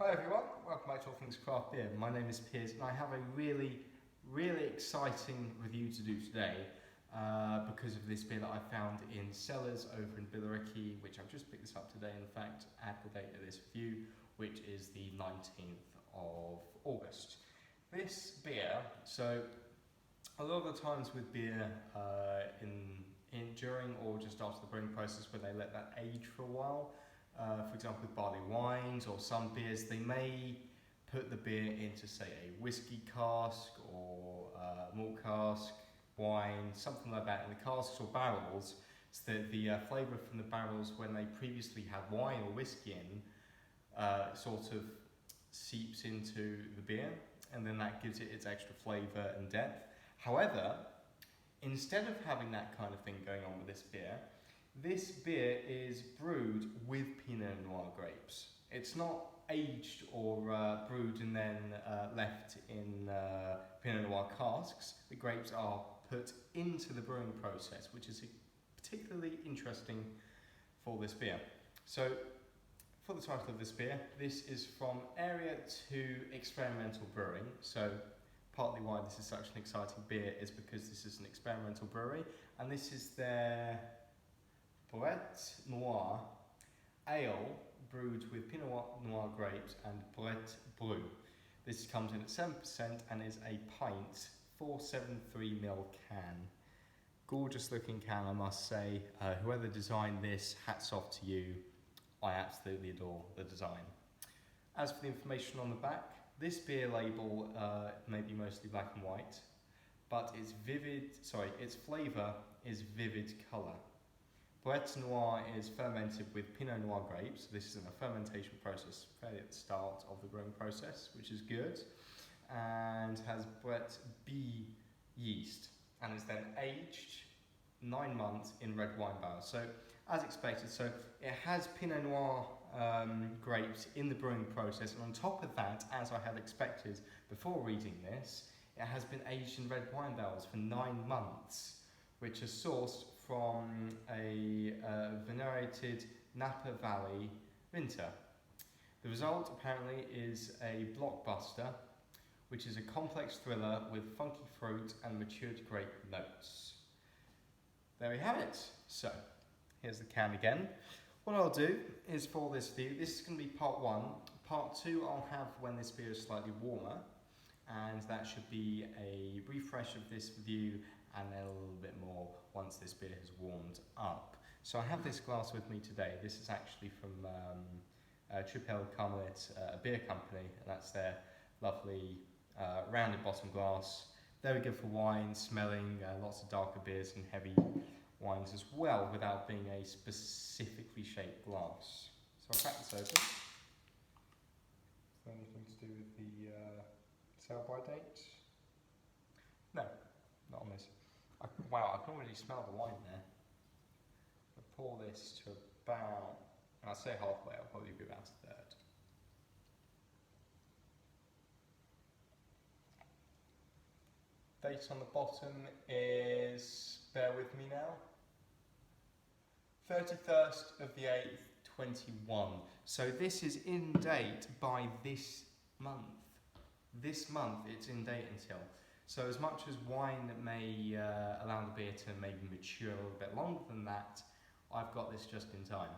Hi everyone, welcome back to All Things Craft Beer. My name is Piers and I have a really exciting review to do today because of this beer that I found in cellars over in Billericay, which I've just picked this up today, in fact, at the date of this review, which is the 19th of August. This beer, so a lot of the times with beer during or just after the brewing process where they let that age for a while, for example with barley wines or some beers, they may put the beer into say a whiskey cask or malt cask, wine, something like that in the casks or barrels, so that the flavour from the barrels when they previously had wine or whiskey in sort of seeps into the beer, and then that gives it its extra flavour and depth. However, instead of having that kind of thing going on with this beer is brewed with Pinot Noir grapes. It's not aged or brewed and then left in Pinot Noir casks. The grapes are put into the brewing process, which is particularly interesting for this beer. So, for the title of this beer, this is from Area to Experimental Brewing. So, partly why this is such an exciting beer is because this is an experimental brewery, and this is their Brewed Noir ale brewed with Pinot Noir grapes and Brewed. This comes in at 7% and is a pint 473ml can. Gorgeous looking can, I must say. Whoever designed this, hats off to you. I absolutely adore the design. As for the information on the back, this beer label may be mostly black and white, but its flavour is vivid colour. Brewed Noir is fermented with Pinot Noir grapes. This is in a fermentation process fairly at the start of the brewing process, which is good, and has Brewed B yeast, and is then aged 9 months in red wine barrels. So, as expected, it has Pinot Noir grapes in the brewing process, and on top of that, as I had expected before reading this, it has been aged in red wine barrels for 9 months, which is sourced from a venerated Napa Valley vinter. The result apparently is a blockbuster, which is a complex thriller with funky fruit and matured grape notes. There we have it. So, here's the can again. What I'll do is for this review, this is going to be part 1. Part 2 I'll have when this beer is slightly warmer, and that should be a refresh of this review and then a little bit more once this beer has warmed up. So I have this glass with me today. This is actually from Tripel Carmelit, a beer company, and that's their lovely rounded bottom glass. Very good for wine, smelling, lots of darker beers and heavy wines as well, without being a specifically shaped glass. So I'll crack this open. Is there anything to do with the sell-by date? No, not on this. Wow, I can already smell the wine there. I'll pour this to about, I'll say halfway, I'll probably be about a third. Date on the bottom is, bear with me now, 31st of the 8th, 21. So this is in date by this month. This month it's in date until. So as much as wine may allow the beer to maybe mature a little bit longer than that, I've got this just in time.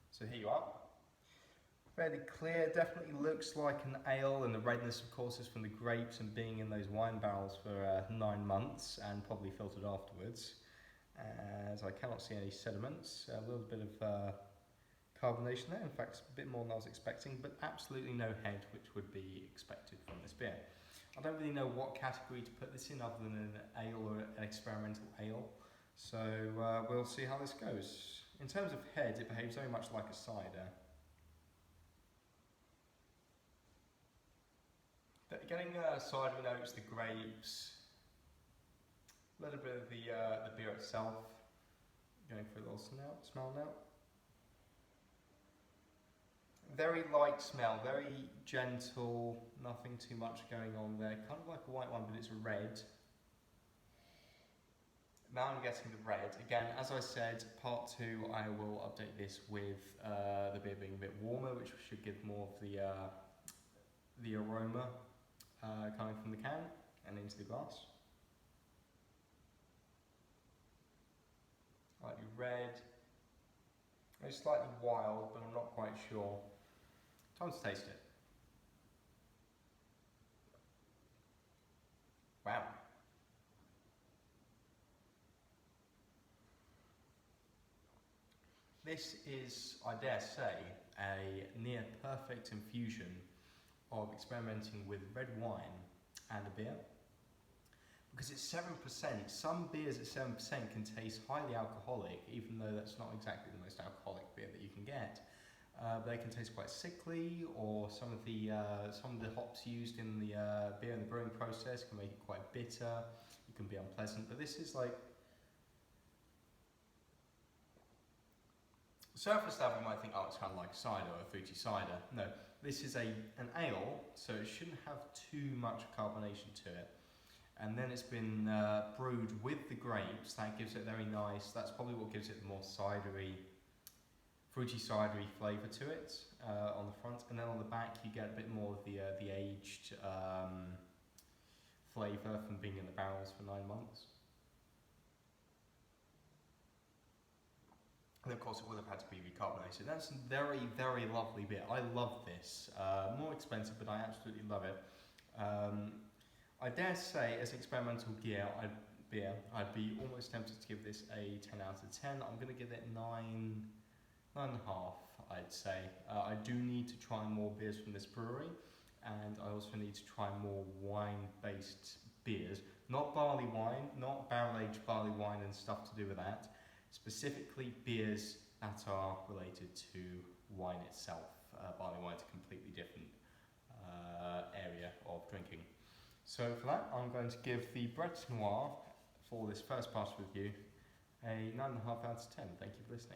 So here you are. Fairly clear, definitely looks like an ale, and the redness of course is from the grapes and being in those wine barrels for 9 months and probably filtered afterwards. As I cannot see any sediments, a little bit of carbonation there, in fact a bit more than I was expecting, but absolutely no head, which would be expected from this beer. I don't really know what category to put this in other than an ale or an experimental ale, so we'll see how this goes. In terms of head, it behaves very much like a cider. Getting cidery notes, the grapes, a little bit of the beer itself. Going for a little smell now. Very light smell, very gentle, nothing too much going on there. Kind of like a white wine, but it's red. Now I'm getting the red. Again, as I said, part 2 I will update this with the beer being a bit warmer, which should give more of the aroma coming from the can and into the glass. Slightly red. It's slightly wild, but I'm not quite sure. Time to taste it. Wow. This is, I dare say, a near perfect infusion of experimenting with red wine and a beer. Because it's 7%, some beers at 7% can taste highly alcoholic, even though that's not exactly the most alcoholic beer that you can get. They can taste quite sickly, or some of the hops used in the beer and the brewing process can make it quite bitter. It can be unpleasant, but this is like, surface level you might think, oh, it's kind of like cider or fruity cider. No, this is an ale, so it shouldn't have too much carbonation to it. And then it's been brewed with the grapes. That gives it very nice. That's probably what gives it the more cidery, fruity cidery flavour to it on the front. And then on the back you get a bit more of the aged flavour from being in the barrels for 9 months. And of course it will have had to be recarbonated. That's a very, very lovely beer. I love this. More expensive, but I absolutely love it. I dare say, as experimental beer, I'd be almost tempted to give this a 10 out of 10. I'm going to give it 9.5, I'd say. I do need to try more beers from this brewery, and I also need to try more wine-based beers. Not barley wine, not barrel-aged barley wine and stuff to do with that. Specifically beers that are related to wine itself. Barley wine's a completely different area of drinking. So for that, I'm going to give the Brewed Noir, for this first pass review, a 9.5 out of 10. Thank you for listening.